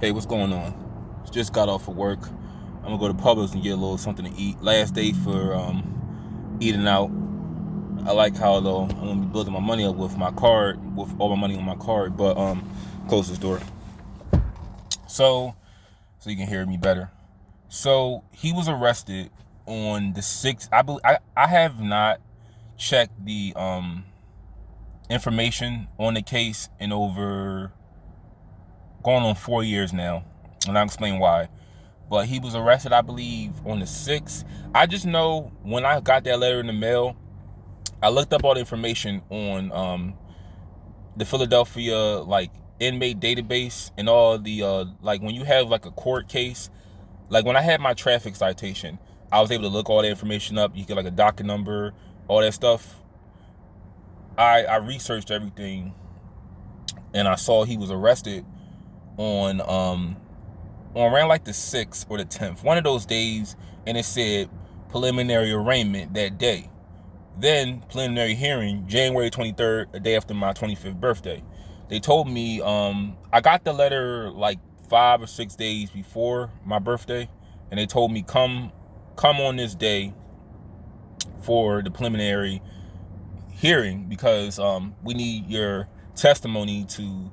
Hey, what's going on? Just got off of work. I'm gonna go to Publix and get a little something to eat. Last day for eating out. I like how though I'm gonna be building my money up with my card, with all my money on my card. But close this door so you can hear me better. So he was arrested on the 6th. I have not checked the information on the case in over going on 4 years now, and I'll explain why. But he was arrested, I believe, on the 6th. I just know when I got that letter in the mail, I looked up all the information on the Philadelphia like inmate database and all the like when you have like a court case, like when I had my traffic citation, I was able to look all the information up. You get like a docket number, all that stuff. I researched everything and I saw he was arrested on around like the 6th or the 10th, one of those days, and it said preliminary arraignment that day. Then preliminary hearing, January 23rd, a day after my 25th birthday. They told me I got the letter like 5 or 6 days before my birthday, and they told me come on this day for the preliminary hearing because we need your testimony to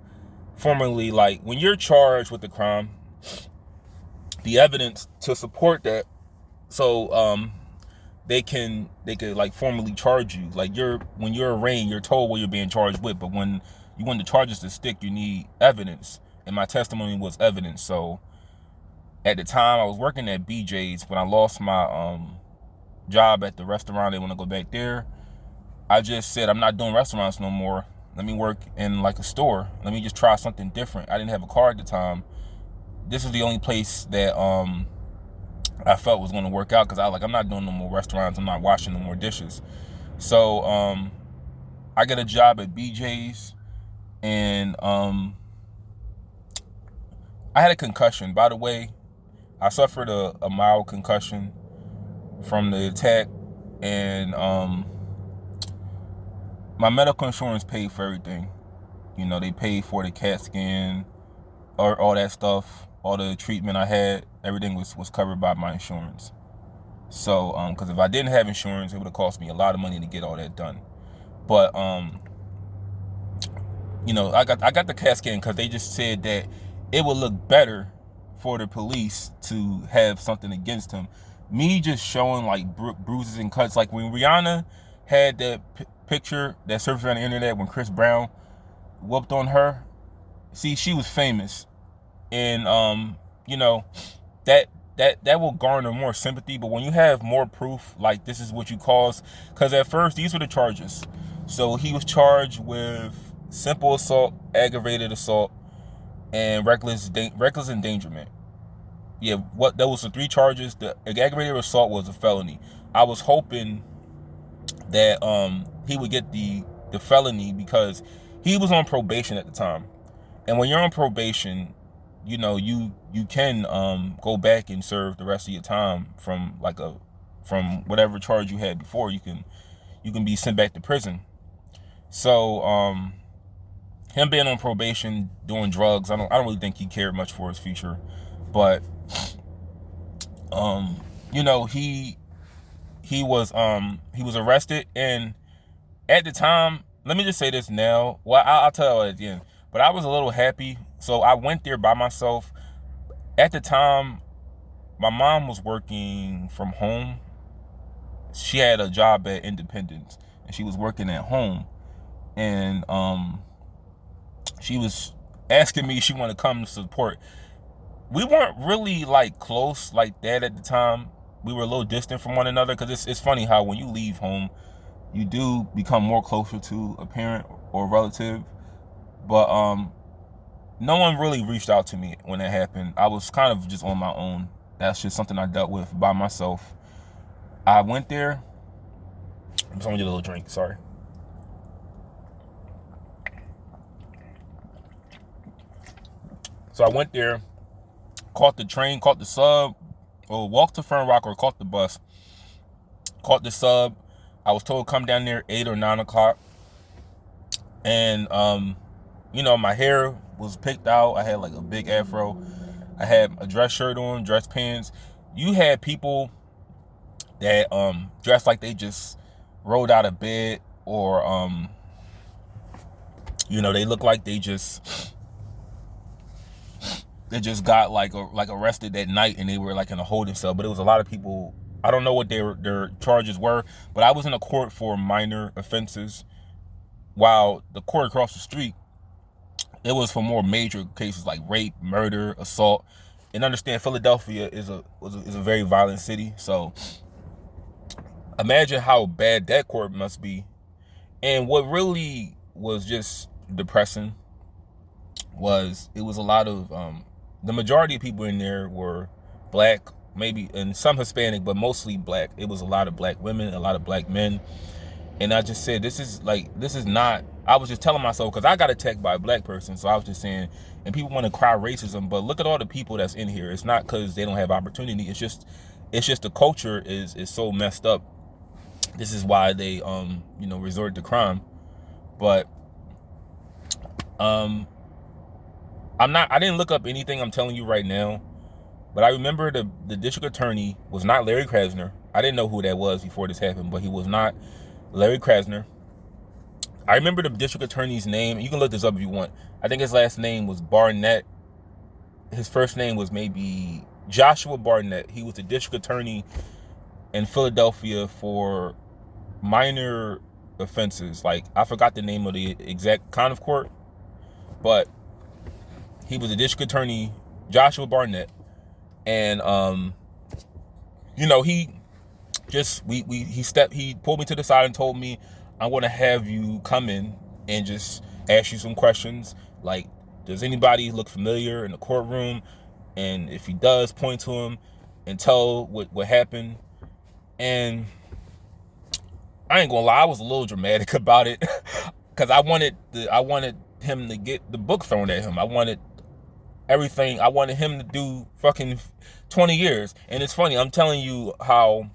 formally, like when you're charged with the crime, the evidence to support that, so they could like formally charge you. Like when you're arraigned, you're told what you're being charged with, but when you want the charges to stick, you need evidence, and my testimony was evidence. So at the time I was working at BJ's. When I lost my job at the restaurant, they want to go back there, I just said I'm not doing restaurants no more. Let me work in like a store. Let me just try something different. I didn't have a car at the time. This was the only place that I felt was going to work out, because I'm not doing no more restaurants. I'm not washing no more dishes. So I got a job at BJ's, and I had a concussion. By the way, I suffered a mild concussion from the attack, and my medical insurance paid for everything. You know, they paid for the CAT scan, or all that stuff, all the treatment I had. Everything was covered by my insurance. So because if I didn't have insurance, it would have cost me a lot of money to get all that done. But you know, I got the CAT scan because they just said that it would look better for the police to have something against him. Me just showing like bruises and cuts, like when Rihanna had that picture that surfaced on the internet when Chris Brown whooped on her. See, she was famous, and you know, that will garner more sympathy. But when you have more proof, like this is what you caused, because at first these were the charges. So he was charged with simple assault, aggravated assault, and reckless endangerment. Yeah, that was the 3 charges. The aggravated assault was a felony. I was hoping that he would get the felony because he was on probation at the time. And when you're on probation, you know, you can go back and serve the rest of your time from whatever charge you had before. You can be sent back to prison. So him being on probation, doing drugs, I don't really think he cared much for his future. But you know, he was arrested, and at the time, let me just say this now. Well, I'll tell you at the end. But I was a little happy, so I went there by myself. At the time, my mom was working from home. She had a job at Independence, and she was working at home. And she was asking me if she wanted to come to support. We weren't really like close like that at the time. We were a little distant from one another, because it's funny how when you leave home, you do become more closer to a parent or a relative. But no one really reached out to me when that happened. I was kind of just on my own. That's just something I dealt with by myself. I went there. I'm just gonna get a little drink. Sorry. So I went there, caught the train, caught the sub, or walked to Fern Rock, or caught the bus. Caught the sub. I was told come down there 8 or 9 o'clock. And you know, my hair was picked out. I had like a big afro. I had a dress shirt on, dress pants. You had people that dressed like they just rolled out of bed, or they look like they just got like arrested that night, and they were like in a holding cell. But it was a lot of people. I don't know what their charges were, but I was in a court for minor offenses, while the court across the street, it was for more major cases like rape, murder, assault. And understand, Philadelphia is a very violent city, so imagine how bad that court must be. And what really was just depressing was it was a lot of the majority of people in there were black, maybe, and some Hispanic, but mostly black. It was a lot of black women, a lot of black men. And I just said, this is not, I was just telling myself, because I got attacked by a black person, so I was just saying, and people want to cry racism, but look at all the people that's in here. It's not because they don't have opportunity. It's just the culture is so messed up. This is why they resort to crime. But I didn't look up anything I'm telling you right now, but I remember the district attorney was not Larry Krasner. I didn't know who that was before this happened, but he was not Larry Krasner. I remember the district attorney's name. You can look this up if you want. I think his last name was Barnett. His first name was maybe Joshua Barnett. He was the district attorney in Philadelphia for minor offenses. Like, I forgot the name of the exact kind of court, but he was the district attorney, Joshua Barnett. And he pulled me to the side and told me, I want to have you come in and just ask you some questions. Like, does anybody look familiar in the courtroom? And if he does, point to him and tell what happened. And I ain't gonna lie, I was a little dramatic about it because I wanted him to get the book thrown at him. I wanted everything. I wanted him to do fucking 20 years. And it's funny, I'm telling you how,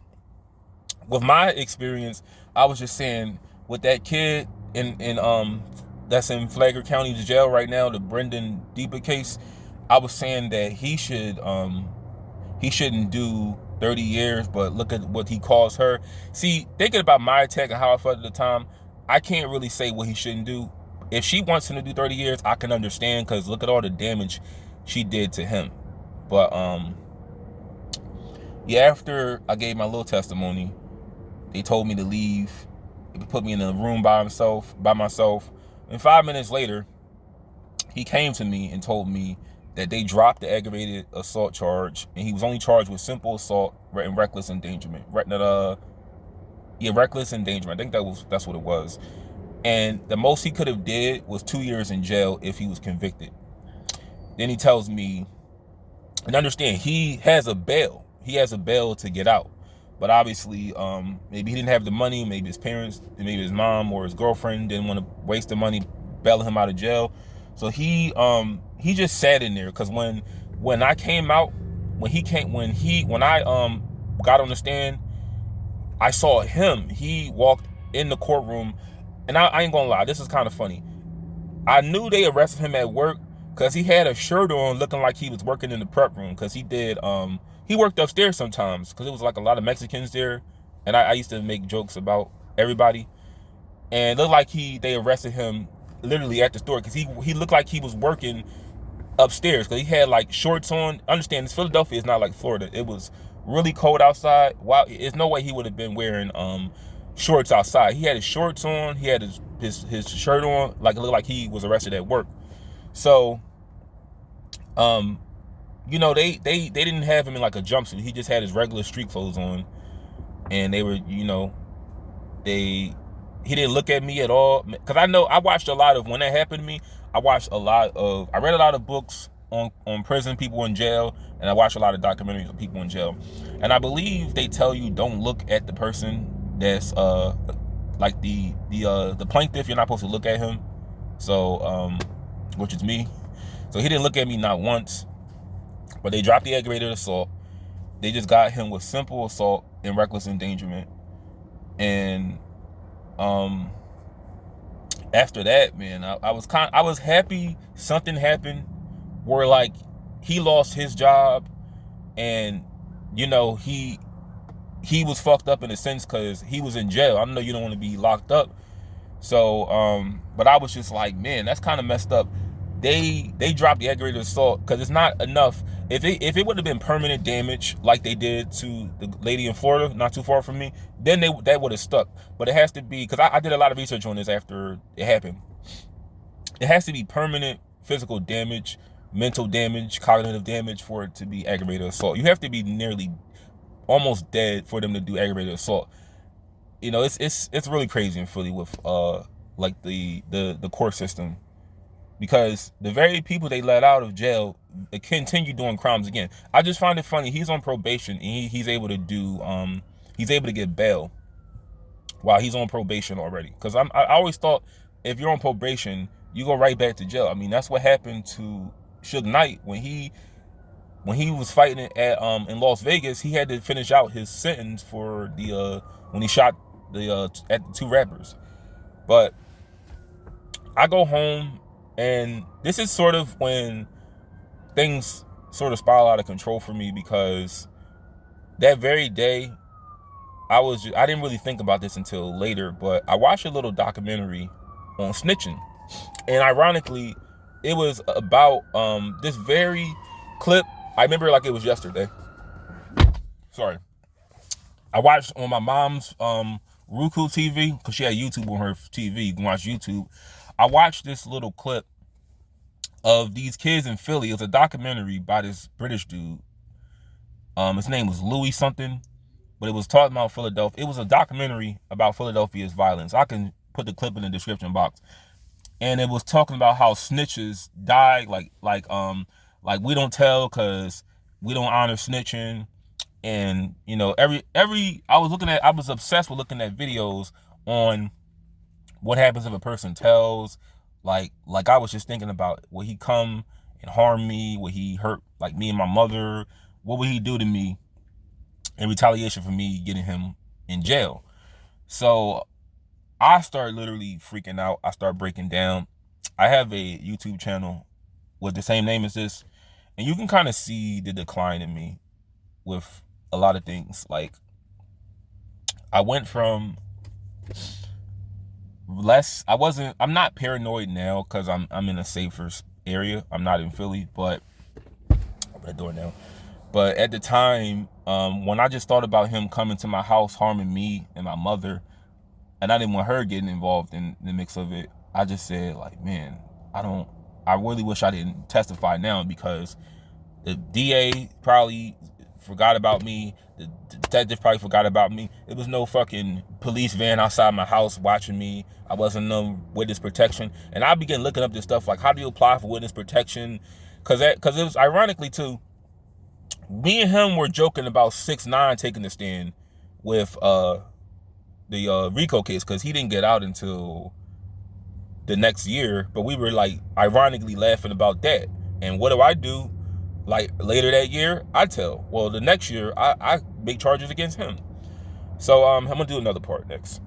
with my experience, I was just saying, with that kid in that's in Flagler County jail right now, the Brendan Deeper case, I was saying that he shouldn't do 30 years, but look at what he calls her. See, thinking about my attack and how I felt at the time, I can't really say what he shouldn't do. If she wants him to do 30 years, I can understand, because look at all the damage she did to him. But after I gave my little testimony, they told me to leave. They put me in a room by myself. And 5 minutes later, he came to me and told me that they dropped the aggravated assault charge, and he was only charged with simple assault and reckless endangerment. Reckless endangerment. I think that's what it was. And the most he could have did was 2 years in jail if he was convicted. Then he tells me, and understand, he has a bail. He has a bail to get out. But obviously, maybe he didn't have the money. Maybe his parents, maybe his mom or his girlfriend didn't want to waste the money bailing him out of jail. So he just sat in there, because when I came out, when I got on the stand, I saw him. He walked in the courtroom, and I ain't gonna lie, this is kind of funny. I knew they arrested him at work because he had a shirt on looking like he was working in the prep room, because he worked upstairs sometimes, because it was like a lot of Mexicans there, and I used to make jokes about everybody, and it looked like they arrested him literally at the store, because he looked like he was working upstairs, because he had like shorts on. Understand, this Philadelphia is not like Florida. It was really cold outside. Wow, there's no way he would have been wearing shorts outside. He had his shorts on, he had his shirt on, like it looked like he was arrested at work. So they didn't have him in like a jumpsuit. He just had his regular street clothes on, and they were, he didn't look at me at all, because I watched a lot of, when that happened to me, I read a lot of books on prison, people in jail, and I watched a lot of documentaries of people in jail. And I believe they tell you don't look at the person that's like the plaintiff. You're not supposed to look at him. So which is me. So he didn't look at me not once. But they dropped the aggravated assault. They just got him with simple assault and reckless endangerment. And after that, man, I was happy something happened where like he lost his job, and you know he was fucked up in a sense because he was in jail. I know you don't want to be locked up. So, but I was just like, man, that's kind of messed up. They dropped the aggravated assault because it's not enough. If it would have been permanent damage like they did to the lady in Florida, not too far from me, then that would have stuck. But it has to be, because I did a lot of research on this after it happened. It has to be permanent physical damage, mental damage, cognitive damage for it to be aggravated assault. You have to be nearly almost dead for them to do aggravated assault. You know, it's really crazy in Philly with like the court system, because the very people they let out of jail continue doing crimes again. I just find it funny. He's on probation and he's able to do he's able to get bail while he's on probation already. Because I always thought if you're on probation, you go right back to jail. I mean, that's what happened to Suge Knight when he was fighting at in Las Vegas. He had to finish out his sentence for the when he shot the at the two rappers. But I go home, and this is sort of when things sort of spiral out of control for me, because that very day I didn't really think about this until later, but I watched a little documentary on snitching, and ironically it was about this very clip. I remember like it was yesterday. Sorry. I watched on my mom's Roku TV, because she had YouTube on her TV. You can watch YouTube. I watched this little clip of these kids in Philly. It was a documentary by this British dude. His name was Louis something, but it was talking about Philadelphia. It was a documentary about Philadelphia's violence. I can put the clip in the description box. And it was talking about how snitches die, like we don't tell because we don't honor snitching. And you know, I was obsessed with looking at videos on what happens if a person tells. Like I was just thinking about, will he come and harm me? Will he hurt like me and my mother? What would he do to me in retaliation for me getting him in jail? So I started literally freaking out. I started breaking down. I have a YouTube channel with the same name as this, and you can kind of see the decline in me with a lot of things. Like, I went from I'm not paranoid now because I'm in a safer area. I'm not in Philly, but open the door now. But at the time, when I just thought about him coming to my house, harming me and my mother, and I didn't want her getting involved in the mix of it, I just said, like, man, I really wish I didn't testify now, because the DA probably forgot about me. The detective probably forgot about me. It was no fucking police van outside my house watching me. I wasn't no witness protection. And I began looking up this stuff, like, how do you apply for witness protection? Because it was ironically too, me and him were joking about 6ix9ine taking the stand with the RICO case, because he didn't get out until the next year. But we were like ironically laughing about that. And what do? Like later that year, I tell. Well, the next year, I make charges against him. So I'm gonna do another part next.